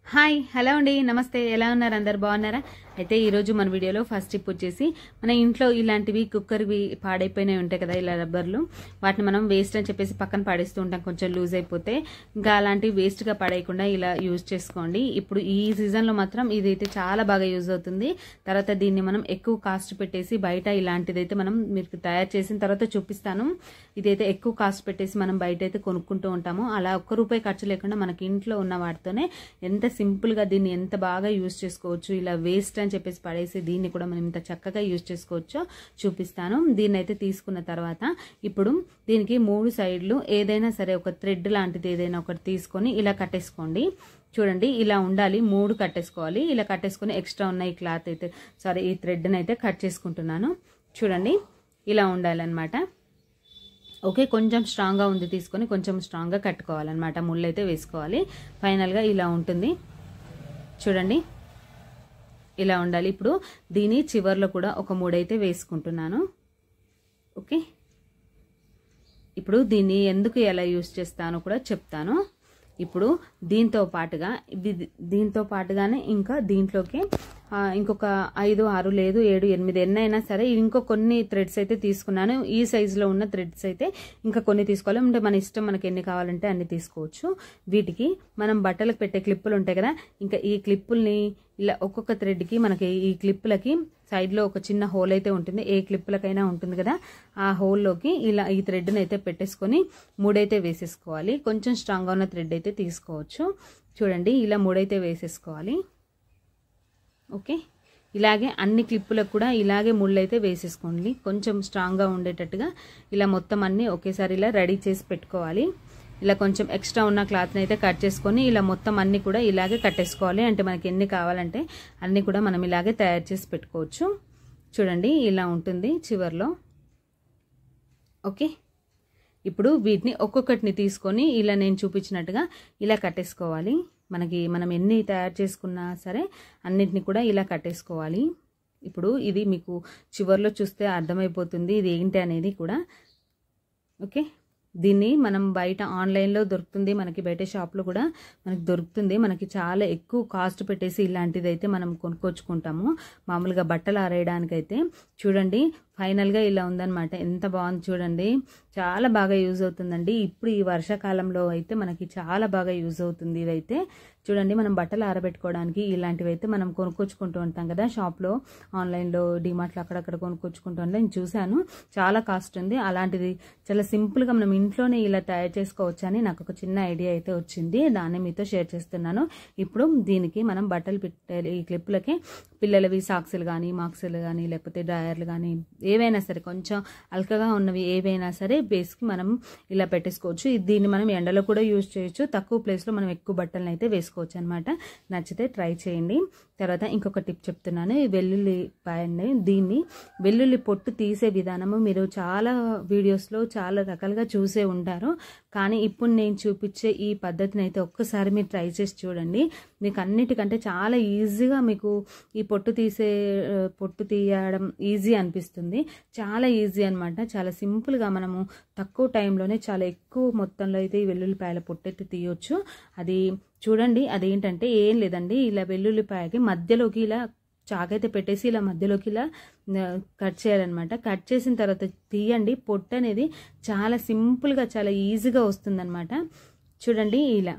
Hi hello అండి నమస్తే ఎలా ఉన్నారు అందరు బాగున్నారా అయితే ఈ రోజు మన వీడియోలో ఫస్ట్ టిప్ వచ్చేసి మన ఇంట్లో ఇలాంటివి కుక్కర్వి పాడైపోయినవి ఉంటాయి కదా ఇలా రబ్బర్లు వాటిని మనం వేస్ట్ అని చెప్పేసి పక్కన పడేస్తూ ఉంటాం కొంచెం లూజ్ అయిపోతే ఇంకా అలాంటి వేస్ట్ గా పడేయకుండా ఇలా యూజ్ చేసుకోండి ఇప్పుడు ఈ సీజన్ లో మాత్రం ఇదైతే చాలా బాగా యూజ్ అవుతుంది తర్వాత దీన్ని మనం ఎక్కువ కాస్ట్ పెట్టేసి బయట ఇలాంటిదైతే మనం మీకు తయారు చేసిన తర్వాత చూపిస్తాను ఇదైతే ఎక్కువ కాస్ట్ పెట్టేసి మనం బయట అయితే కొనుక్కుంటూ ఉంటాము అలా ₹1 ఖర్చు లేకుండా మనకి ఇంట్లో ఉన్న వాటితోనే ఎంత సింపుల్ గా దీన్ని ఎంత బాగా యూజ్ చేసుకోవచ్చు ఇలా వేస్ట్ అని చెప్పేసి పడేసి దీన్ని కూడా మనం ఇంత చక్కగా యూజ్ చేసుకోవచ్చో చూపిస్తాను దీన్ని అయితే తీసుకున్న తర్వాత ఇప్పుడు దీనికి 3 సైడ్లు ఏదైనా సరే ఒక థ్రెడ్ లాంటిది ఏదైనా ఒకటి తీసుకొని ఇలా కట్టేసుకోండి చూడండి ఇలా ఉండాలి 3 కట్టేసుకోవాలి ఇలా కట్టేసుకొని ఎక్స్ట్రా ఉన్న ఈ క్లాత్ అయితే సారీ ఈ థ్రెడ్ని అయితే కట్ చేసుకుంటున్నాను చూడండి ఇలా ఉండాలన్నమాట ఓకే కొంచెం స్ట్రాంగ్గా ఉంది తీసుకొని కొంచెం స్ట్రాంగ్గా కట్టుకోవాలన్నమాట ముళ్ళు అయితే వేసుకోవాలి ఫైనల్గా ఇలా ఉంటుంది చూడండి ఇలా ఉండాలి ఇప్పుడు దీని చివర్లో కూడా ఒక 3 అయితే వేసుకుంటున్నాను ఓకే ఇప్పుడు దీన్ని ఎందుకు ఎలా యూజ్ చేస్తానో కూడా చెప్తాను ఇప్పుడు దీంతో పాటుగానే ఇంకా దీంట్లోకి ఇంకొక 5 6 లేదు 7 8 ఎన్నైనా సరే ఇంకో కొన్ని థ్రెడ్స్ అయితే తీసుకున్నాను ఈ సైజులో ఉన్న థ్రెడ్స్ అయితే ఇంకా కొన్ని తీసుకోవాలి అంటే మన ఇష్టం మనకి ఎన్ని కావాలంటే అన్ని తీసుకోవచ్చు వీటికి మనం బట్టలకు పెట్టే క్లిప్పులు ఉంటాయి కదా ఇంకా ఈ క్లిప్పుల్ని ఇలా ఒక్కొక్క థ్రెడ్కి మనకి ఈ క్లిప్పులకి సైడ్లో ఒక చిన్న హోల్ అయితే ఉంటుంది ఏ క్లిప్పులకైనా ఉంటుంది కదా ఆ హోల్లోకి ఇలా ఈ థ్రెడ్ని అయితే పెట్టేసుకొని 3 అయితే వేసేసుకోవాలి కొంచెం స్ట్రాంగ్గా ఉన్న థ్రెడ్ అయితే తీసుకోవచ్చు చూడండి ఇలా 3 అయితే వేసేసుకోవాలి ఓకే ఇలాగే అన్ని క్లిప్పులకు కూడా ఇలాగే ముళ్ళు అయితే వేసేసుకోండి కొంచెం స్ట్రాంగ్గా ఉండేటట్టుగా ఇలా మొత్తం అన్ని ఒకేసారి ఇలా రెడీ చేసి పెట్టుకోవాలి ఇలా కొంచెం ఎక్స్ట్రా ఉన్న క్లాత్ని అయితే కట్ చేసుకొని ఇలా మొత్తం అన్ని కూడా ఇలాగే కట్టేసుకోవాలి అంటే మనకి ఎన్ని కావాలంటే అన్ని కూడా మనం ఇలాగే తయారు చేసి పెట్టుకోవచ్చు చూడండి ఇలా ఉంటుంది చివర్లో ఓకే ఇప్పుడు వీటిని ఒక్కొక్కటిని తీసుకొని ఇలా నేను చూపించినట్టుగా ఇలా కట్టేసుకోవాలి మనం ఎన్ని తయారు చేసుకున్నా సరే అన్నిటిని కూడా ఇలా కట్టేసుకోవాలి ఇప్పుడు ఇది మీకు చివర్లో చూస్తే అర్థమైపోతుంది ఇది ఏంటి అనేది కూడా ఓకే దీన్ని మనం బయట ఆన్లైన్లో దొరుకుతుంది మనకి బయట షాప్లో కూడా మనకి దొరుకుతుంది మనకి చాలా ఎక్కువ కాస్ట్ పెట్టేసి ఇలాంటిది అయితే మనం కొనుక్కొచ్చుకుంటాము మామూలుగా బట్టలు ఆరేయడానికైతే చూడండి ఫైనల్గా ఇలా ఉందన్నమాట ఎంత బాగుంది చూడండి చాలా బాగా యూజ్ అవుతుందండి ఇప్పుడు ఈ వర్షాకాలంలో అయితే మనకి చాలా బాగా యూజ్ అవుతుంది ఇదైతే చూడండి మనం బట్టలు ఆరబెట్టుకోవడానికి ఇలాంటివి అయితే మనం కొనుక్కొచ్చుకుంటూ ఉంటాం కదా షాప్లో ఆన్లైన్లో డిమార్ట్లో అక్కడక్కడ కొనుక్కొచ్చుకుంటూ ఉంటాం నేను చూశాను చాలా కాస్ట్ ఉంది అలాంటిది చాలా సింపుల్గా మనం ఇంట్లోనే ఇలా తయారు చేసుకోవచ్చు అని నాకు ఒక చిన్న ఐడియా అయితే వచ్చింది దాన్ని మీతో షేర్ చేస్తున్నాను ఇప్పుడు దీనికి మనం బట్టలు పెట్టాలి ఈ క్లిప్పులకి పిల్లలవి సాక్సులు కానీ మాక్సులు కానీ లేకపోతే డ్రాయర్లు కానీ ఏవైనా సరే కొంచెం అల్కగా ఉన్నవి ఏవైనా సరే బేస్కి మనం ఇలా పెట్టేసుకోవచ్చు దీన్ని మనం ఎండలో కూడా యూజ్ చేయొచ్చు తక్కువ ప్లేస్లో మనం ఎక్కువ బట్టలను అయితే వేసుకోవచ్చు అనమాట నచ్చితే ట్రై చేయండి తర్వాత ఇంకొక టిప్ చెప్తున్నాను ఈ వెల్లుల్లిపాయని దీన్ని వెల్లుల్లి పొట్టు తీసే విధానము మీరు చాలా వీడియోస్లో చాలా రకాలుగా చూసే ఉంటారు కానీ ఇప్పుడు నేను చూపించే ఈ పద్ధతిని అయితే ఒక్కసారి మీరు ట్రై చేసి చూడండి మీకు అన్నిటికంటే చాలా ఈజీగా మీకు ఈ పొట్టు తీయడం ఈజీ అనిపిస్తుంది చాలా ఈజీ అనమాట చాలా సింపుల్గా మనము తక్కువ టైంలోనే చాలా ఎక్కువ మొత్తంలో అయితే ఈ వెల్లుల్లిపాయల పొట్టు అయితే తీయొచ్చు అది చూడండి అదేంటంటే ఏం లేదండి ఇలా వెల్లుల్లిపాయకి మధ్యలోకి ఇలా చాకైతే పెట్టేసి ఇలా మధ్యలోకి ఇలా కట్ చేయాలన్నమాట కట్ చేసిన తర్వాత తీయండి పొట్టు అనేది చాలా సింపుల్గా చాలా ఈజీగా వస్తుందన్నమాట చూడండి ఇలా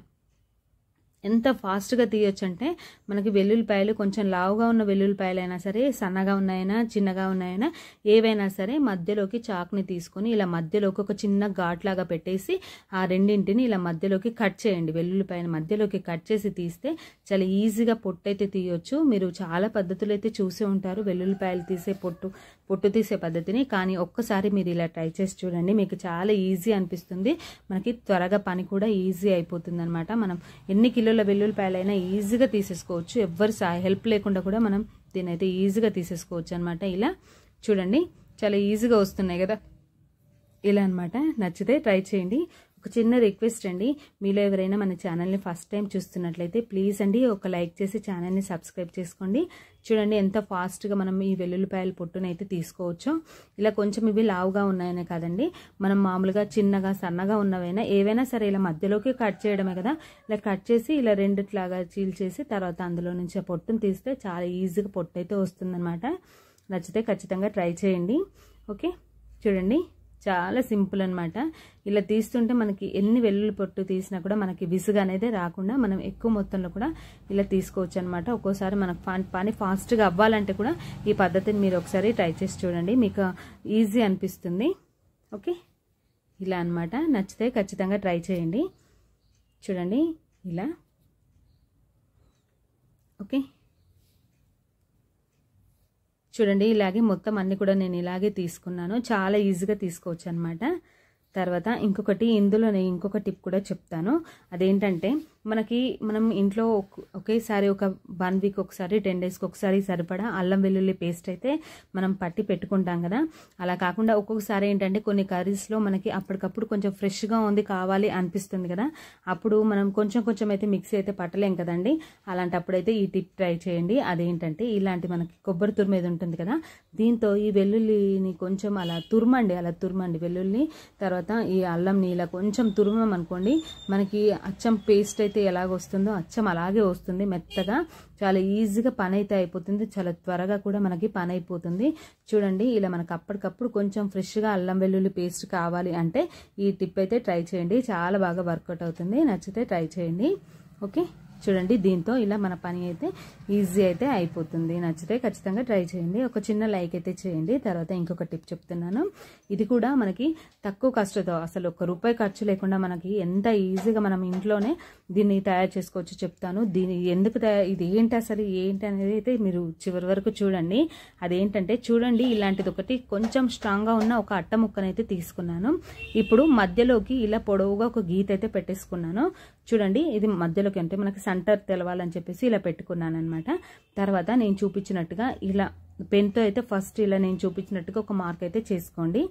ఎంత ఫాస్ట్గా తీయొచ్చు అంటే మనకి వెల్లుల్లిపాయలు కొంచెం లావుగా ఉన్న వెల్లుల్లిపాయలు అయినా సరే సన్నగా ఉన్నాయైనా చిన్నగా ఉన్నాయైనా ఏవైనా సరే మధ్యలోకి చాకుని తీసుకొని ఇలా మధ్యలోకి ఒక చిన్న ఘాట్ లాగా పెట్టేసి ఆ రెండింటిని ఇలా మధ్యలోకి కట్ చేయండి వెల్లుల్లిపాయని మధ్యలోకి కట్ చేసి తీస్తే చాలా ఈజీగా పొట్టు అయితే తీయొచ్చు మీరు చాలా పద్ధతులు అయితే చూసే ఉంటారు వెల్లుల్లిపాయలు తీసే పొట్టు తీసే పద్ధతిని కానీ ఒక్కసారి మీరు ఇలా ట్రై చేసి చూడండి మీకు చాలా ఈజీ అనిపిస్తుంది మనకి త్వరగా పని కూడా ఈజీ అయిపోతుంది అనమాట మనం ఎన్ని కిలోల వెల్లుల్లిపాయలైనా ఈజీగా తీసేసుకోవచ్చు ఎవ్వరి హెల్ప్ లేకుండా కూడా మనం దీని అయితే ఈజీగా తీసేసుకోవచ్చు అనమాట ఇలా చూడండి చాలా ఈజీగా వస్తున్నాయి కదా ఇలా అనమాట నచ్చితే ట్రై చేయండి ఒక చిన్న రిక్వెస్ట్ అండి, మీలో ఎవరైనా మన ఛానల్ని ఫస్ట్ టైం చూస్తున్నట్లయితే ప్లీజ్ అండి ఒక లైక్ చేసి ఛానల్ని సబ్స్క్రైబ్ చేసుకోండి. చూడండి ఎంత ఫాస్ట్గా మనం ఈ వెల్లుల్లిపాయల పొట్టునైతే తీసుకోవచ్చు. ఇలా కొంచెం ఇవి లావుగా ఉన్నాయనే కాదండి, మనం మామూలుగా చిన్నగా సన్నగా ఉన్నవైనా ఏవైనా సరే ఇలా మధ్యలోకి కట్ చేయడమే కదా. ఇలా కట్ చేసి ఇలా రెండిట్లాగా చీల్చేసి తర్వాత అందులో నుంచి ఆ పొట్టును తీస్తే చాలా ఈజీగా పొట్టు అయితే వస్తుందన్నమాట. నచ్చితే ఖచ్చితంగా ట్రై చేయండి. ఓకే, చూడండి చాలా సింపుల్ అనమాట. ఇలా తీస్తుంటే మనకి ఎన్ని వెల్లుల్లి పొట్టు తీసినా కూడా మనకి విసుగు అనేది రాకుండా మనం ఎక్కువ మొత్తంలో కూడా ఇలా తీసుకోవచ్చు అనమాట. ఒక్కోసారి మనకు పని ఫాస్ట్గా అవ్వాలంటే కూడా ఈ పద్ధతిని మీరు ఒకసారి ట్రై చేసి చూడండి, మీకు ఈజీ అనిపిస్తుంది. ఓకే, ఇలా అనమాట. నచ్చితే ఖచ్చితంగా ట్రై చేయండి. చూడండి ఇలా. ఓకే, చూడండి ఇలాగే మొత్తం అన్ని కూడా నేను ఇలాగే తీసుకున్నాను. చాలా ఈజీగా తీసుకోవచ్చు అనమాట. తర్వాత ఇంకొకటి, ఇందులో నేను ఇంకొక టిప్ కూడా చెప్తాను. అదేంటంటే మనం ఇంట్లో ఒకేసారి ఒక 1 వీక్ ఒకసారి 10 డేస్కి ఒకసారి సరిపడా అల్లం వెల్లుల్లి పేస్ట్ అయితే మనం పట్టి పెట్టుకుంటాం కదా. అలా కాకుండా ఒక్కొక్కసారి ఏంటంటే కొన్ని కర్రీస్లో మనకి అప్పటికప్పుడు కొంచెం ఫ్రెష్గా ఉంది కావాలి అనిపిస్తుంది కదా, అప్పుడు మనం కొంచెం అయితే మిక్సీ అయితే పట్టలేం కదండి. అలాంటప్పుడైతే ఈ టిప్ ట్రై చేయండి. అదేంటంటే ఇలాంటి మనకి కొబ్బరి తురుమేది ఉంటుంది కదా, దీంతో ఈ వెల్లుల్లిని కొంచెం అలా తురమండి వెల్లుల్లి. తర్వాత ఈ అల్లంని ఇలా కొంచెం తురుమనుకోండి, మనకి అచ్చం పేస్ట్ అయితే ఎలాగొస్తుందో అచ్చం అలాగే వస్తుంది మెత్తగా. చాలా ఈజీగా పని అయితే అయిపోతుంది, చాలా త్వరగా కూడా మనకి పని అయిపోతుంది. చూడండి ఇలా మనకు అప్పటికప్పుడు కొంచెం ఫ్రెష్గా అల్లం వెల్లుల్లి పేస్ట్ కావాలి అంటే ఈ టిప్ అయితే ట్రై చేయండి, చాలా బాగా వర్కౌట్ అవుతుంది. నచ్చితే ట్రై చేయండి. ఓకే, చూడండి దీంతో ఇలా మన పని అయితే ఈజీ అయితే అయిపోతుంది. నచ్చితే ఖచ్చితంగా ట్రై చేయండి. ఒక చిన్న లైక్ అయితే చేయండి. తర్వాత ఇంకొక టిప్ చెప్తున్నాను, ఇది కూడా మనకి తక్కువ ఖర్చుతో, అసలు ₹1 ఖర్చు లేకుండా మనకి ఎంత ఈజీగా మనం ఇంట్లోనే దీన్ని తయారు చేసుకోవచ్చు చెప్తాను. ఇది ఏంటి అనేది అయితే మీరు చివరి వరకు చూడండి. అదేంటంటే చూడండి, ఇలాంటిది ఒకటి కొంచెం స్ట్రాంగ్గా ఉన్న ఒక అట్ట ముక్కనైతే తీసుకున్నాను. ఇప్పుడు మధ్యలోకి ఇలా పొడవుగా ఒక గీత అయితే పెట్టేసుకున్నాను. చూడండి ఇది మధ్యలోకి అంటే మనకి సెంటర్ తెలవాలని చెప్పేసి ఇలా పెట్టుకున్నాను అనమాట. తర్వాత నేను చూపించినట్టుగా ఇలా పెన్తో అయితే ఫస్ట్ ఇలా నేను చూపించినట్టుగా ఒక మార్క్ అయితే చేసుకోండి.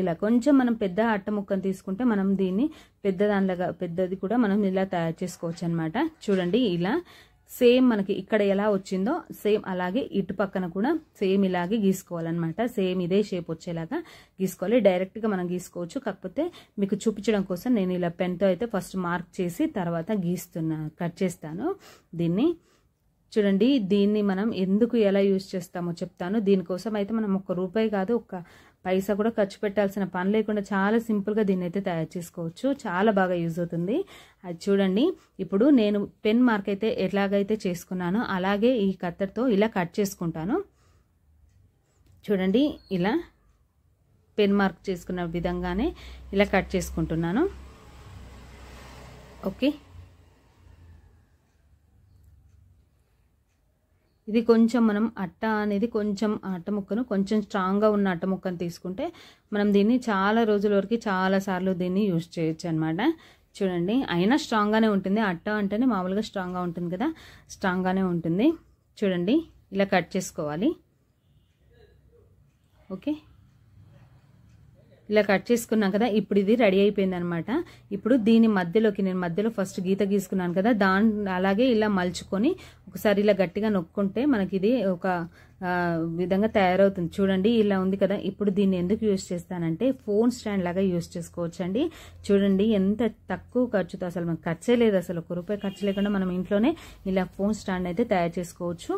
ఇలా కొంచెం మనం పెద్ద అట్ట ముక్కను తీసుకుంటే మనం దీన్ని పెద్దది కూడా మనం ఇలా తయారు చేసుకోవచ్చు అనమాట. చూడండి ఇలా సేమ్ మనకి ఇక్కడ ఎలా వచ్చిందో సేమ్ అలాగే ఇటు పక్కన కూడా సేమ్ ఇలాగే గీసుకోవాలన్నమాట. సేమ్ ఇదే షేప్ వచ్చేలాగా గీసుకోవాలి. డైరెక్ట్గా మనం గీసుకోవచ్చు, కాకపోతే మీకు చూపించడం కోసం నేను ఇలా పెన్తో అయితే ఫస్ట్ మార్క్ చేసి తర్వాత కట్ చేస్తాను దీన్ని. చూడండి దీన్ని మనం ఎందుకు ఎలా యూజ్ చేస్తామో చెప్తాను. దీనికోసం అయితే మనం ₹1 కాదు, ఒక్క పైసా కూడా ఖర్చు పెట్టాల్సిన పని లేకుండా చాలా సింపుల్గా దీన్ని అయితే తయారు చేసుకోవచ్చు. చాలా బాగా యూజ్ అవుతుంది. అది చూడండి, ఇప్పుడు నేను పెన్ మార్క్ అయితే ఎలాగైతే చేసుకున్నానో అలాగే ఈ కత్తెరతో ఇలా కట్ చేసుకుంటాను. చూడండి ఇలా పెన్ మార్క్ చేసుకున్న విధంగానే ఇలా కట్ చేసుకుంటున్నాను. ఓకే, ఇది కొంచెం మనం అట్ట ముక్కను కొంచెం స్ట్రాంగ్గా ఉన్న అట్ట ముక్కను తీసుకుంటే మనం దీన్ని చాలా రోజుల వరకు చాలా సార్లు దీన్ని యూజ్ చేయొచ్చు అనమాట. చూడండి అయినా స్ట్రాంగ్గానే ఉంటుంది, అట్ట అంటేనే మామూలుగా స్ట్రాంగ్గా ఉంటుంది కదా, స్ట్రాంగ్గానే ఉంటుంది. చూడండి ఇలా కట్ చేసుకోవాలి. ఓకే, ఇలా కట్ చేసుకున్నాం కదా, ఇప్పుడు ఇది రెడీ అయిపోయింది అనమాట. ఇప్పుడు దీని నేను మధ్యలో ఫస్ట్ గీత గీసుకున్నాను కదా, అలాగే ఇలా మలుచుకొని ఒకసారి ఇలా గట్టిగా నొక్కుంటే మనకి ఇది ఒక విధంగా తయారవుతుంది. చూడండి ఇలా ఉంది కదా. ఇప్పుడు దీన్ని ఎందుకు యూజ్ చేస్తానంటే ఫోన్ స్టాండ్ లాగా యూజ్ చేసుకోవచ్చు అండి. చూడండి ఎంత తక్కువ ఖర్చుతో, అసలు మనకు ఖర్చే లేదు, అసలు ₹1 ఖర్చు లేకుండా మనం ఇంట్లోనే ఇలా ఫోన్ స్టాండ్ అయితే తయారు చేసుకోవచ్చు.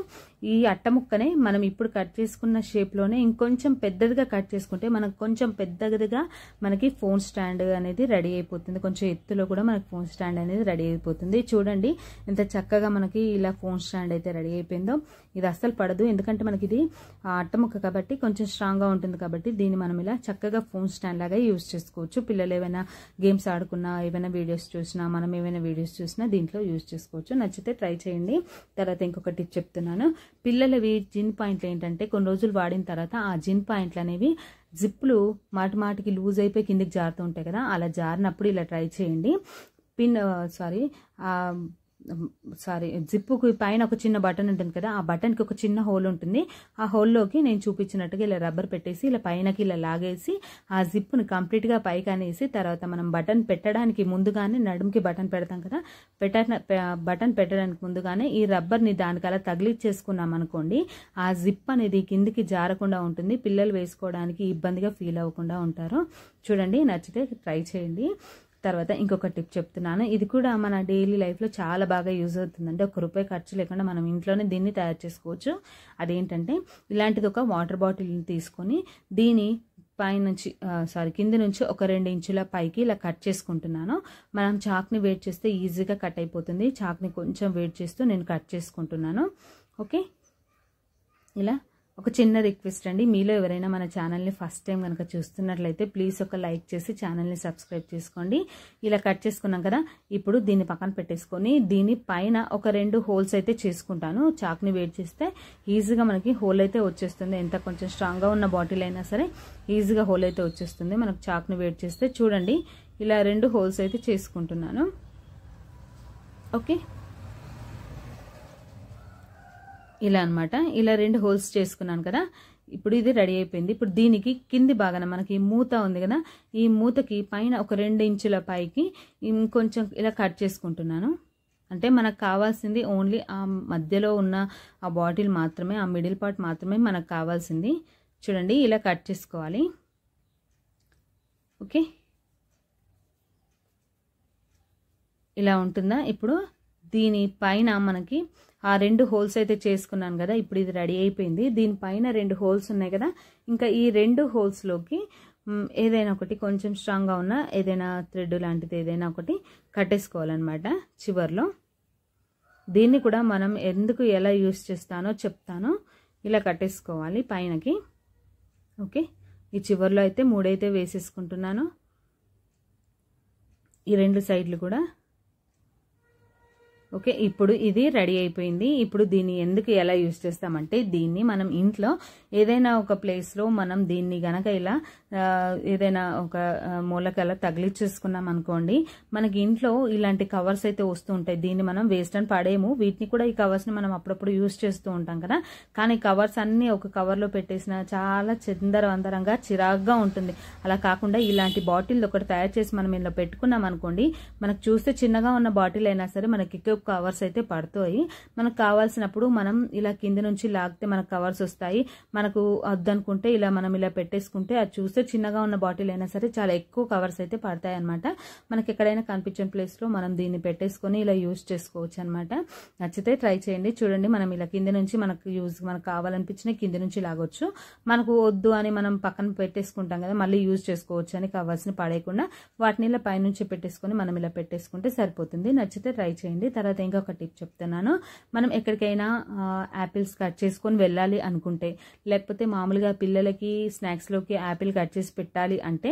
ఈ అట్ట ముక్కనే మనం ఇప్పుడు కట్ చేసుకున్న షేప్లోనే ఇంకొంచెం పెద్దదిగా కట్ చేసుకుంటే మనకు కొంచెం పెద్దదిగా మనకి ఫోన్ స్టాండ్ అనేది రెడీ అయిపోతుంది. కొంచెం ఎత్తులో కూడా మనకి ఫోన్ స్టాండ్ అనేది రెడీ అయిపోతుంది. చూడండి ఎంత చక్కగా మనకి ఇలా ఫోన్ స్టాండ్ అయితే రెడీ అయిపోయిందో. ఇది అస్సలు పడదు, ఎందుకంటే మనకి ఇది అట్టముక్క కాబట్టి కొంచెం స్ట్రాంగ్గా ఉంటుంది కాబట్టి దీన్ని మనం ఇలా చక్కగా ఫోన్ స్టాండ్ లాగా యూజ్ చేసుకోవచ్చు. పిల్లలు ఏమైనా గేమ్స్ ఆడుకున్నా, ఏమైనా వీడియోస్ చూసినా, మనం ఏమైనా వీడియోస్ చూసినా దీంట్లో యూజ్ చేసుకోవచ్చు. నచ్చితే ట్రై చేయండి. తర్వాత ఇంకొక టిప్ చెప్తున్నాను. పిల్లలవి జిన్ పాయింట్లు ఏంటంటే కొన్ని రోజులు వాడిన తర్వాత ఆ జిన్ పాయింట్లు అనేవి జిప్పులు మాటికి లూజ్ అయిపోయి కిందికి జారుతూ ఉంటాయి కదా, అలా జారినప్పుడు ఇలా ట్రై చేయండి. జిప్పుకి పైన ఒక చిన్న బటన్ ఉంటుంది కదా, ఆ బటన్కి ఒక చిన్న హోల్ ఉంటుంది. ఆ హోల్లోకి నేను చూపించినట్టుగా ఇలా రబ్బర్ పెట్టేసి ఇలా పైనకి ఇలా లాగేసి ఆ జిప్పుని కంప్లీట్గా పైకి అనేసి తర్వాత మనం బటన్ పెట్టడానికి ముందుగానే నడుముకి బటన్ పెడతాం కదా, బటన్ పెట్టడానికి ముందుగానే ఈ రబ్బర్ని దానికి అలా తగిలిచ్చేసుకున్నాం అనుకోండి, ఆ జిప్ అనేది కిందికి జారకుండా ఉంటుంది. పిల్లలు వేసుకోవడానికి ఇబ్బందిగా ఫీల్ అవ్వకుండా ఉంటారు. చూడండి, నచ్చితే ట్రై చేయండి. తర్వాత ఇంకొక టిప్ చెప్తున్నాను, ఇది కూడా మన డైలీ లైఫ్లో చాలా బాగా యూజ్ అవుతుందంటే ₹1 ఖర్చు లేకుండా మనం ఇంట్లోనే దీన్ని తయారు చేసుకోవచ్చు. అదేంటంటే ఇలాంటిది ఒక వాటర్ బాటిల్ని తీసుకొని దీని పైనుంచి కింద నుంచి ఒక 2 ఇంచుల పైకి ఇలా కట్ చేసుకుంటున్నాను. మనం చాక్ని వేడి చేస్తే ఈజీగా కట్ అయిపోతుంది. చాక్ని కొంచెం వేడి చేస్తూ నేను కట్ చేసుకుంటున్నాను. ఓకే, ఇలా ఒక చిన్న రిక్వెస్ట్ అండి, మీలో ఎవరైనా మన ఛానల్ని ఫస్ట్ టైం కనుక చూస్తున్నట్లయితే ప్లీజ్ ఒక లైక్ చేసి ఛానల్ని సబ్స్క్రైబ్ చేసుకోండి. ఇలా కట్ చేసుకున్నాం కదా, ఇప్పుడు దీన్ని పక్కన పెట్టేసుకొని దీని పైన ఒక 2 హోల్స్ అయితే చేసుకుంటాను. చాక్ని వేడి చేస్తే ఈజీగా మనకి హోల్ అయితే వచ్చేస్తుంది. ఎంత కొంచెం స్ట్రాంగ్గా ఉన్న బాటిల్ అయినా సరే ఈజీగా హోల్ అయితే వచ్చేస్తుంది మనకు చాక్ని వేడి చేస్తే. చూడండి, ఇలా 2 హోల్స్ అయితే చేసుకుంటున్నాను. ఓకే, ఇలా అన్నమాట. ఇలా 2 హోల్స్ చేసుకున్నాను కదా, ఇప్పుడు ఇది రెడీ అయిపోయింది. ఇప్పుడు దీనికి కింది భాగాన మనకి మూత ఉంది కదా, ఈ మూతకి పైన ఒక 2 ఇంచుల పైకి ఇంకొంచెం ఇలా కట్ చేసుకుంటున్నాను. అంటే మనకు కావాల్సింది ఓన్లీ ఆ మధ్యలో ఉన్న ఆ బాటిల్ మాత్రమే, ఆ మిడిల్ పార్ట్ మాత్రమే మనకు కావాల్సింది. చూడండి, ఇలా కట్ చేసుకోవాలి. ఓకే, ఇలా ఉంటుందా. ఇప్పుడు దీని పైన మనకి ఆ 2 హోల్స్ అయితే చేసుకున్నాను కదా, ఇప్పుడు ఇది రెడీ అయిపోయింది. దీనిపైన 2 హోల్స్ ఉన్నాయి కదా, ఇంకా ఈ 2 హోల్స్లోకి ఏదైనా ఒకటి కొంచెం స్ట్రాంగ్గా ఉన్న ఏదైనా థ్రెడ్ లాంటిది ఏదైనా ఒకటి కట్టేసుకోవాలన్నమాట చివర్లో. దీన్ని కూడా మనం ఎందుకు ఎలా యూస్ చేస్తానో చెప్తాను. ఇలా కట్టేసుకోవాలి పైనకి. ఓకే, ఈ చివర్లో అయితే 3 అయితే వేసేసుకుంటున్నాను, ఈ 2 సైడ్లు కూడా. ఓకే, ఇప్పుడు ఇది రెడీ అయిపోయింది. ఇప్పుడు దీన్ని ఎందుకు ఎలా యూజ్ చేస్తామంటే, దీన్ని మనం ఇంట్లో ఏదైనా ఒక ప్లేస్లో మనం దీన్ని గనక ఇలా ఏదైనా ఒక మూలకలా తగిలిచ్చేసుకున్నాం అనుకోండి, మనకి ఇంట్లో ఇలాంటి కవర్స్ అయితే వస్తూ ఉంటాయి. దీన్ని మనం వేస్ట్ అని పడేము, వీటిని కూడా ఈ కవర్స్ని మనం అప్పుడప్పుడు యూజ్ చేస్తూ ఉంటాం కదా. కానీ కవర్స్ అన్నీ ఒక కవర్లో పెట్టేసిన చాలా చిందరవందరంగా చిరాగ్గా ఉంటుంది. అలా కాకుండా ఇలాంటి బాటిల్ ఒకటి తయారు చేసి మనం ఇలా పెట్టుకున్నాం అనుకోండి, మనకు చూస్తే చిన్నగా ఉన్న బాటిల్ అయినా సరే మనకి కవర్స్ అయితే పడతాయి. మనకు కావాల్సినప్పుడు మనం ఇలా కింద నుంచి లాగితే మనకు కవర్స్ వస్తాయి. మనకు వద్దనుకుంటే ఇలా మనం ఇలా పెట్టేసుకుంటే అది చూస్తే చిన్నగా ఉన్న బాటిల్ అయినా సరే చాలా ఎక్కువ కవర్స్ అయితే పడతాయి అనమాట. మనకి ఎక్కడైనా కనిపించిన ప్లేస్లో మనం దీన్ని పెట్టేసుకొని ఇలా యూజ్ చేసుకోవచ్చు అనమాట. నచ్చితే ట్రై చేయండి. చూడండి, మనం ఇలా కింద నుంచి మనకు కావాలనిపించిన కింద నుంచి లాగొచ్చు. మనకు వద్దు అని మనం పక్కన పెట్టేసుకుంటాం కదా, మళ్ళీ యూజ్ చేసుకోవచ్చు అని కవర్స్ని పడేయకుండా వాటిని ఇలా పైనుంచి పెట్టేసుకొని మనం ఇలా పెట్టేసుకుంటే సరిపోతుంది. నచ్చితే ట్రై చేయండి. తర్వాత ఇంకొక టిప్ చెప్తున్నాను. మనం ఎక్కడికైనా యాపిల్స్ కట్ చేసుకొని వెళ్ళాలి అనుకుంటే, లేకపోతే మామూలుగా పిల్లలకి స్నాక్స్లోకి యాపిల్ కట్ చేసి పెట్టాలి అంటే,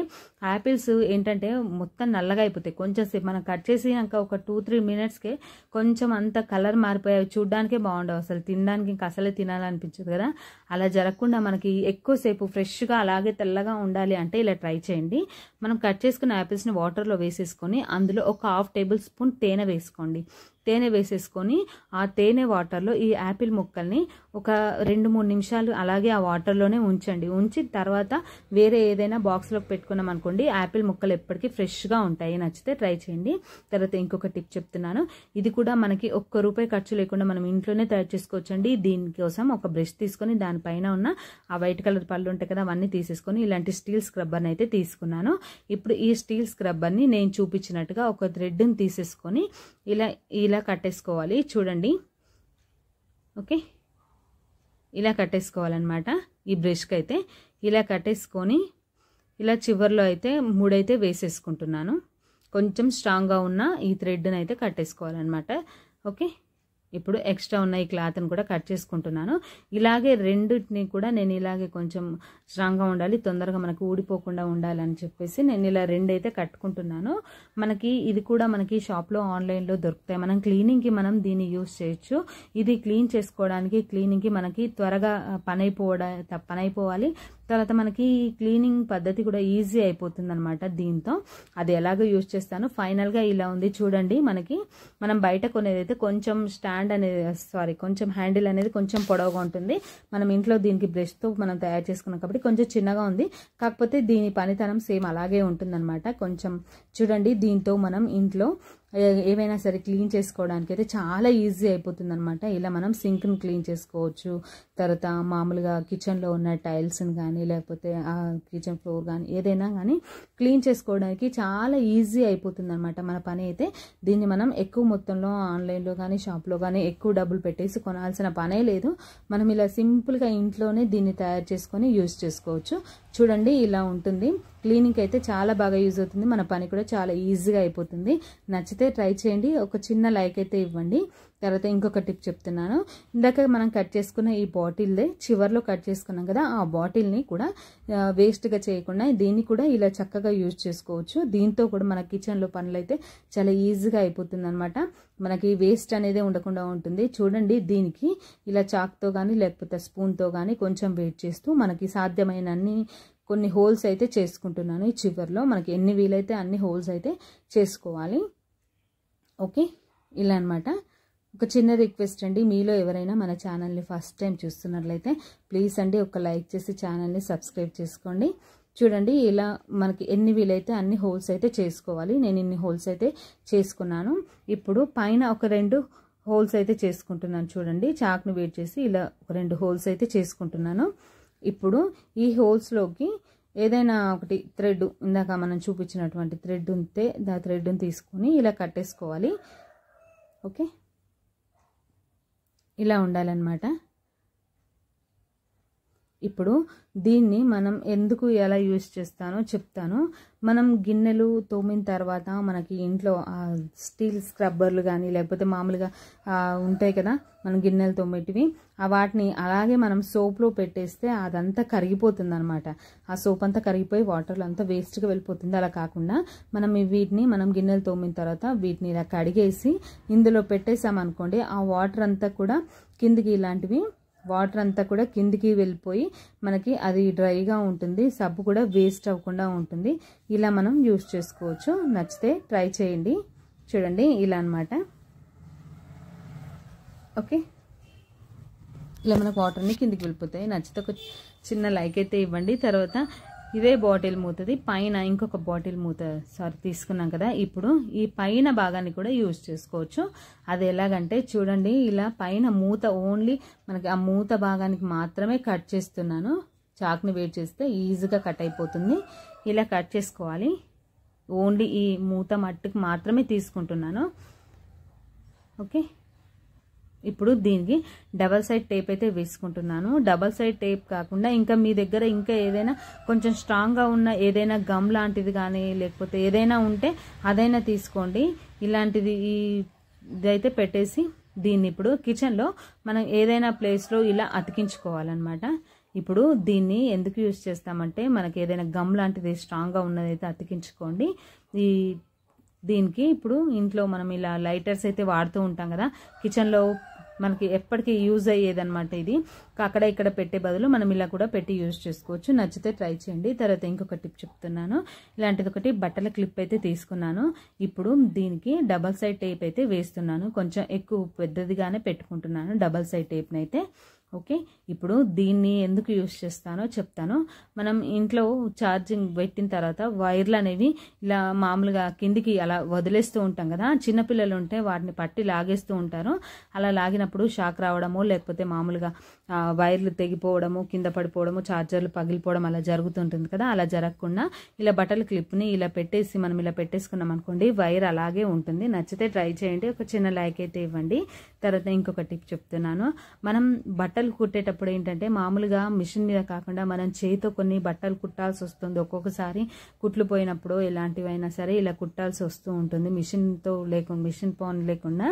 యాపిల్స్ ఏంటంటే మొత్తం నల్లగా అయిపోతాయి. కొంచెం సేపు మనం కట్ చేసినాక ఒక 2-3 మినిట్స్కే కొంచెం అంత కలర్ మారిపోయాయి, చూడడానికే బాగుండవు, అసలు తినడానికి ఇంకా అసలే తినాలనిపించదు కదా. అలా జరగకుండా మనకి ఎక్కువసేపు ఫ్రెష్గా అలాగే తెల్లగా ఉండాలి అంటే ఇలా ట్రై చేయండి. మనం కట్ చేసుకున్న యాపిల్స్ని వాటర్లో వేసేసుకొని అందులో ఒక 1/2 టేబుల్ స్పూన్ తేనె వేసుకోండి. తేనె వేసేసుకొని ఆ తేనె వాటర్లో ఈ యాపిల్ ముక్కల్ని ఒక 2-3 నిమిషాలు అలాగే ఆ వాటర్లోనే ఉంచండి. ఉంచి తర్వాత వేరే ఏదైనా బాక్స్లోకి పెట్టుకున్నాం అనుకోండి, యాపిల్ ముక్కలు ఎప్పటికీ ఫ్రెష్గా ఉంటాయి. నచ్చితే ట్రై చేయండి. తర్వాత ఇంకొక టిప్ చెప్తున్నాను. ఇది కూడా మనకి ₹1 ఖర్చు లేకుండా మనం ఇంట్లోనే తయారు చేసుకోవచ్చండి. దీనికోసం ఒక బ్రష్ తీసుకొని దానిపైన ఉన్న ఆ వైట్ కలర్ పళ్ళు ఉంటాయి కదా, అవన్నీ తీసేసుకొని ఇలాంటి స్టీల్ స్క్రబ్బర్ని అయితే తీసుకున్నాను. ఇప్పుడు ఈ స్టీల్ స్క్రబ్బర్ని నేను చూపించినట్టుగా ఒక థ్రెడ్ని తీసేసుకొని ఇలా కట్టేసుకోవాలి. చూడండి, ఓకే, ఇలా కట్టేసుకోవాలన్నమాట. ఈ బ్రష్కి అయితే ఇలా కట్టేసుకొని ఇలా చివర్లో అయితే 3 అయితే వేసేసుకుంటున్నాను. కొంచెం స్ట్రాంగ్గా ఉన్న ఈ థ్రెడ్ని అయితే కట్టేసుకోవాలన్నమాట. ఓకే, ఇప్పుడు ఎక్స్ట్రా ఉన్న ఈ క్లాత్ని కూడా కట్ చేసుకుంటున్నాను. ఇలాగే రెండింటిని కూడా నేను ఇలాగే కొంచెం స్ట్రాంగ్గా ఉండాలి, తొందరగా మనకు ఊడిపోకుండా ఉండాలని చెప్పేసి నేను ఇలా 2 అయితే కట్టుకుంటున్నాను. మనకి ఇది కూడా మనకి షాప్లో ఆన్లైన్లో దొరుకుతాయి. మనం క్లీనింగ్కి మనం దీన్ని యూజ్ చేయొచ్చు. ఇది క్లీన్ చేసుకోవడానికి క్లీనింగ్కి మనకి త్వరగా పని అయిపోవాలి. తర్వాత మనకి క్లీనింగ్ పద్ధతి కూడా ఈజీ అయిపోతుంది అనమాట దీంతో. అది ఎలాగో యూజ్ చేస్తాను. ఫైనల్గా ఇలా ఉంది చూడండి. మనకి మనం బయట కొనేదైతే కొంచెం స్టాండ్ అనేది కొంచెం హ్యాండిల్ అనేది కొంచెం పొడవుగా ఉంటుంది. మనం ఇంట్లో దీనికి బ్రష్తో మనం తయారు చేసుకున్నాం కాబట్టి కొంచెం చిన్నగా ఉంది. కాకపోతే దీని పనితనం సేమ్ అలాగే ఉంటుందన్నమాట. కొంచెం చూడండి, దీంతో మనం ఇంట్లో ఏవైనా సరే క్లీన్ చేసుకోవడానికి అయితే చాలా ఈజీ అయిపోతుంది అనమాట. ఇలా మనం సింక్ని క్లీన్ చేసుకోవచ్చు. తర్వాత మామూలుగా కిచెన్లో ఉన్న టైల్స్ని కానీ లేకపోతే కిచెన్ ఫ్లోర్ కానీ ఏదైనా కానీ క్లీన్ చేసుకోవడానికి చాలా ఈజీ అయిపోతుంది అనమాట మన పని అయితే. దీన్ని మనం ఎక్కువ మొత్తంలో ఆన్లైన్లో కానీ షాప్లో కానీ ఎక్కువ డబ్బులు పెట్టేసి కొనాల్సిన పనే లేదు. మనం ఇలా సింపుల్గా ఇంట్లోనే దీన్ని తయారు చేసుకొని యూజ్ చేసుకోవచ్చు. చూడండి, ఇలా ఉంటుంది. క్లీనింగ్ అయితే చాలా బాగా యూజ్ అవుతుంది. మన పని కూడా చాలా ఈజీగా అయిపోతుంది. నచ్చితే ట్రై చేయండి. ఒక చిన్న లైక్ అయితే ఇవ్వండి. తర్వాత ఇంకొక టిప్ చెప్తున్నాను. ఇందాక మనం కట్ చేసుకున్న ఈ బాటిల్దే చివర్లో కట్ చేసుకున్నాం కదా, ఆ బాటిల్ని కూడా వేస్ట్గా చేయకుండా దీన్ని కూడా ఇలా చక్కగా యూజ్ చేసుకోవచ్చు. దీంతో కూడా మన కిచెన్లో పనులు అయితే చాలా ఈజీగా అయిపోతుంది అనమాట. మనకి వేస్ట్ అనేది ఉండకుండా ఉంటుంది. చూడండి, దీనికి ఇలా చాక్తో కానీ లేకపోతే స్పూన్తో కానీ కొంచెం వెయిట్ చేస్తూ మనకి సాధ్యమైన కొన్ని హోల్స్ అయితే చేసుకుంటున్నాను. ఈ చివర్లో మనకి ఎన్ని వీలైతే అన్ని హోల్స్ అయితే చేసుకోవాలి. ఓకే, ఇలా అనమాట. ఒక చిన్న రిక్వెస్ట్ అండి, మీలో ఎవరైనా మన ఛానల్ని ఫస్ట్ టైం చూస్తున్నట్లయితే ప్లీజ్ అండి ఒక లైక్ చేసి ఛానల్ని సబ్స్క్రైబ్ చేసుకోండి. చూడండి, ఇలా మనకి ఎన్ని వీలైతే అన్ని హోల్స్ అయితే చేసుకోవాలి. నేను ఇన్ని హోల్స్ అయితే చేసుకున్నాను. ఇప్పుడు పైన ఒక 2 హోల్స్ అయితే చేసుకుంటున్నాను. చూడండి, చాక్ని వేట్ చేసి ఇలా ఒక 2 హోల్స్ అయితే చేసుకుంటున్నాను. ఇప్పుడు ఈ హోల్స్లోకి ఏదైనా ఒకటి థ్రెడ్, ఇందాక మనం చూపించినటువంటి థ్రెడ్ ఉంటే ఆ థ్రెడ్ని తీసుకొని ఇలా కట్టేసుకోవాలి. ఓకే, ఇలా ఉండాలన్నమాట. ఇప్పుడు దీన్ని మనం ఎందుకు ఎలా యూజ్ చేస్తానో చెప్తాను. మనం గిన్నెలు తోమిన తర్వాత మనకి ఇంట్లో స్టీల్ స్క్రబ్బర్లు కానీ లేకపోతే మామూలుగా ఉంటాయి కదా మనం గిన్నెలు తోమేటివి, వాటిని అలాగే మనం సోప్లో పెట్టేస్తే అదంతా కరిగిపోతుంది అనమాట. ఆ సోప్ అంతా కరిగిపోయి వాటర్లో అంతా వేస్ట్గా వెళ్ళిపోతుంది. అలా కాకుండా మనం వీటిని మనం గిన్నెలు తోమిన తర్వాత వీటిని ఇలా కడిగేసి ఇందులో పెట్టేసామనుకోండి, ఆ వాటర్ అంతా కూడా కిందికి ఇలాంటివి వాటర్ అంతా కూడా కిందికి వెళ్ళిపోయి మనకి అది డ్రైగా ఉంటుంది. సబ్బు కూడా వేస్ట్ అవ్వకుండా ఉంటుంది. ఇలా మనం యూజ్ చేసుకోవచ్చు. నచ్చితే ట్రై చేయండి. చూడండి, ఇలా అన్నమాట. ఓకే, ఇలా మనకు వాటర్ని కిందికి వెళ్ళిపోతాయి. నచ్చితే ఒక చిన్న లైక్ అయితే ఇవ్వండి. తర్వాత ఇదే బాటిల్ మూతది పైన ఇంకొక బాటిల్ మూత తీసుకున్నాం కదా, ఇప్పుడు ఈ పైన భాగాన్ని కూడా యూజ్ చేసుకోవచ్చు. అది ఎలాగంటే చూడండి, ఇలా పైన మూత ఓన్లీ మనకి ఆ మూత భాగానికి మాత్రమే కట్ చేస్తున్నాను. చాక్ని వేట్ చేస్తే ఈజీగా కట్ అయిపోతుంది. ఇలా కట్ చేసుకోవాలి. ఓన్లీ ఈ మూత మట్టుకు మాత్రమే తీసుకుంటున్నాను. ఓకే, ఇప్పుడు దీనికి డబల్ సైడ్ టేప్ అయితే వేసుకుంటున్నాను. డబల్ సైడ్ టేప్ కాకుండా ఇంకా మీ దగ్గర ఇంకా ఏదైనా కొంచెం స్ట్రాంగ్గా ఉన్న ఏదైనా గమ్ లాంటిది కానీ లేకపోతే ఏదైనా ఉంటే అదైనా తీసుకోండి. ఇలాంటిది ఇదైతే పెట్టేసి దీన్ని ఇప్పుడు కిచెన్లో మనం ఏదైనా ప్లేస్లో ఇలా అతికించుకోవాలన్నమాట. ఇప్పుడు దీన్ని ఎందుకు యూజ్ చేస్తామంటే మనకి ఏదైనా గమ్ లాంటిది స్ట్రాంగ్గా ఉన్నదైతే అతికించుకోండి. దీనికి ఇప్పుడు ఇంట్లో మనం ఇలా లైటర్స్ అయితే వాడుతూ ఉంటాం కదా, కిచెన్లో మనకి ఎప్పటికీ యూజ్ అయ్యేదన్నమాట. ఇది అక్కడ ఇక్కడ పెట్టే బదులు మనం ఇలా కూడా పెట్టి యూజ్ చేసుకోవచ్చు. నచ్చితే ట్రై చేయండి. తర్వాత ఇంకొక టిప్ చెప్తున్నాను. ఇలాంటిది ఒకటి బట్టల క్లిప్ అయితే తీసుకున్నాను. ఇప్పుడు దీనికి డబల్ సైడ్ టేప్ అయితే వేస్తున్నాను. కొంచెం ఎక్కువ పెద్దదిగానే పెట్టుకుంటున్నాను డబల్ సైడ్ టేప్ని అయితే. ఓకే, ఇప్పుడు దీన్ని ఎందుకు యూజ్ చేస్తానో చెప్తాను. మనం ఇంట్లో ఛార్జింగ్ పెట్టిన తర్వాత వైర్లు అనేవి ఇలా మామూలుగా కిందికి అలా వదిలేస్తూ ఉంటాం కదా, చిన్నపిల్లలు ఉంటే వాటిని పట్టి లాగేస్తూ ఉంటారు. అలా లాగినప్పుడు షాక్ రావడము లేకపోతే మామూలుగా వైర్లు తెగిపోవడము, కింద పడిపోవడము, ఛార్జర్లు పగిలిపోవడం అలా జరుగుతుంటుంది కదా. అలా జరగకుండా ఇలా బట్టల క్లిప్ని ఇలా పెట్టేసి మనం ఇలా పెట్టేసుకున్నాం అనుకోండి, వైర్ అలాగే ఉంటుంది. నచ్చితే ట్రై చేయండి. ఒక చిన్న లైక్ అయితే ఇవ్వండి. తర్వాత ఇంకొక టిప్ చెప్తున్నాను. మనం బట్టలు కుట్టేటప్పుడు ఏంటంటే మామూలుగా మిషన్ మీద కాకుండా మనం చేతితో కొన్ని బట్టలు కుట్టాల్సి వస్తుంది. ఒక్కొక్కసారి కుట్లు పోయినప్పుడు ఎలాంటివైనా సరే ఇలా కుట్టాల్సి వస్తూ ఉంటుంది మిషన్ పౌన్ లేకుండా.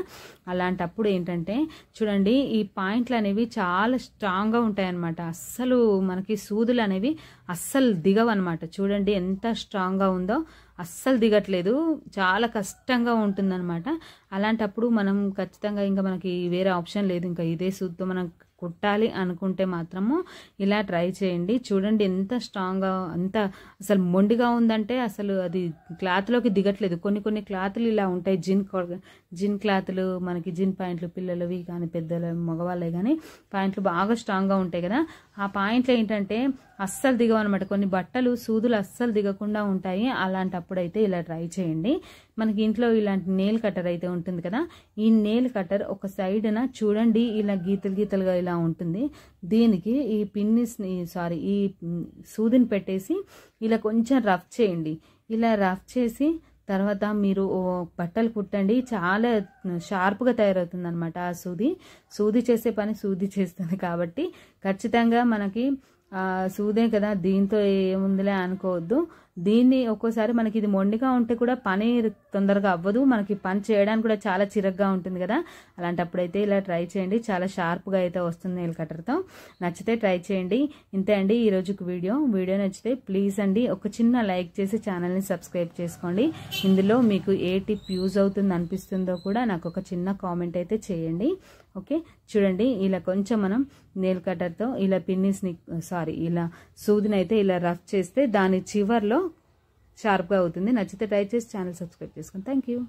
అలాంటప్పుడు ఏంటంటే చూడండి, ఈ పాయింట్లు అనేవి చాలా స్ట్రాంగ్గా ఉంటాయన్నమాట. అస్సలు మనకి సూదులు అనేవి అస్సలు దిగవన్నమాట. చూడండి ఎంత స్ట్రాంగ్గా ఉందో, అస్సలు దిగట్లేదు, చాలా కష్టంగా ఉంటుందన్నమాట. అలాంటప్పుడు మనం ఖచ్చితంగా ఇంకా మనకి వేరే ఆప్షన్ లేదు, ఇంకా ఇదే సూదితో మనం కుట్టాలి అనుకుంటే మాత్రము ఇలా ట్రై చేయండి. చూడండి ఎంత స్ట్రాంగ్గా, అంత అసలు మొండిగా ఉందంటే అసలు అది క్లాత్లోకి దిగట్లేదు. కొన్ని క్లాత్లు ఇలా ఉంటాయి, జిన్ క్లాత్లు, మనకి జిన్ పాయింట్లు పిల్లలవి కానీ పెద్దల మగవాళ్ళే కానీ పాయింట్లు బాగా స్ట్రాంగ్గా ఉంటాయి కదా, ఆ పాయింట్లు ఏంటంటే అస్సలు దిగవన్నమాట. కొన్ని బట్టలు సూదులు అస్సలు దిగకుండా ఉంటాయి. అలాంటప్పుడైతే ఇలా ట్రై చేయండి. మనకి ఇంట్లో ఇలాంటి నెయిల్ కట్టర్ అయితే ఉంటుంది కదా, ఈ నెయిల్ కట్టర్ ఒక సైడ్న చూడండి ఇలా గీతలుగా ఇలా ఉంటుంది. దీనికి ఈ ఈ సూదిని పెట్టేసి ఇలా కొంచెం రఫ్ చేయండి. ఇలా రఫ్ చేసి తర్వాత మీరు బట్టలు కుట్టండి. చాలా షార్ప్గా తయారవుతుంది అనమాట. ఆ సూది చేసే పని సూది చేస్తుంది కాబట్టి ఖచ్చితంగా మనకి సూదే కదా, దీంతో ఏముందిలే అనుకోవద్దు. దీన్ని ఒక్కోసారి మనకి ఇది మొండిగా ఉంటే కూడా పని తొందరగా అవ్వదు, మనకి పని చేయడానికి కూడా చాలా చిరగ్గా ఉంటుంది కదా, అలాంటప్పుడైతే ఇలా ట్రై చేయండి. చాలా షార్ప్గా అయితే వస్తుంది నెయిల్ కట్టర్తో. నచ్చితే ట్రై చేయండి. ఇంతే అండి ఈరోజుకి వీడియో నచ్చితే ప్లీజ్ అండి ఒక చిన్న లైక్ చేసి ఛానల్ని సబ్స్క్రైబ్ చేసుకోండి. ఇందులో మీకు ఏ టిప్ యూజ్ అవుతుంది అనిపిస్తుందో కూడా నాకు ఒక చిన్న కామెంట్ అయితే చేయండి. ఓకే, చూడండి ఇలా కొంచెం మనం నెయిల్ కట్టర్తో ఇలా ఇలా సూదిని అయితే ఇలా రఫ్ చేస్తే దాని చివర్లో షార్ప్గా అవుతుంది. నచ్చితే ట్రై చేసి ఛానల్ సబ్స్క్రైబ్ చేసుకోండి. Thank you.